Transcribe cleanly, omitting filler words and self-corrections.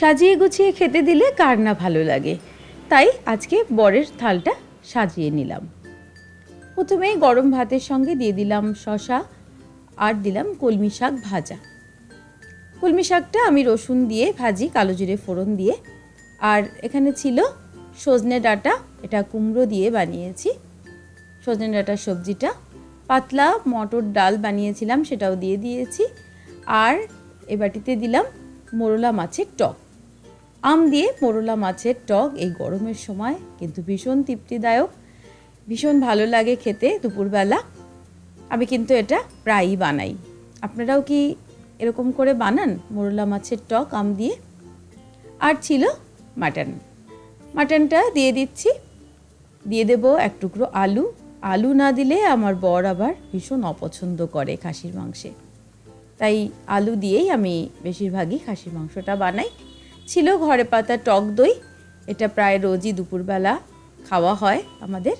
সাজিয়ে গুছিয়ে খেতে দিলে কার না ভালো লাগে, তাই আজকে বরের থালটা সাজিয়ে নিলাম। প্রথমেই গরম ভাতের সঙ্গে দিয়ে দিলাম শসা আর দিলাম কলমি শাক ভাজা। কলমি শাকটা আমি রসুন দিয়ে ভাজি, কালো জিরে ফোড়ন দিয়ে। আর এখানে ছিল সজনে ডাঁটা, এটা কুমড়ো দিয়ে বানিয়েছি সজনে ডাঁটার সবজিটা। পাতলা মটর ডাল বানিয়েছিলাম, সেটাও দিয়ে দিয়েছি। আর এ বাটিতে দিলাম মোরলা মাছের টক। আম দিয়ে মোরলা মাছের টক এই গরমের সময় কিন্তু ভীষণ তৃপ্তিদায়ক, ভীষণ ভালো লাগে খেতে দুপুরবেলা। আমি কিন্তু এটা প্রায়ই বানাই। আপনারাও কি এরকম করে বানান মোরলা মাছের টক আম দিয়ে? আর ছিল মাটনটা দিয়ে দিচ্ছি। দিয়ে দেব এক টুকরো আলু। আলু না দিলে আমার বর আবার ভীষণ অপছন্দ করে খাসির মাংসে, তাই আলু দিয়েই আমি বেশিরভাগই খাসির মাংসটা বানাই। ছিল ঘরে পাতা টক দই, এটা প্রায় রোজই দুপুরবেলা খাওয়া হয় আমাদের।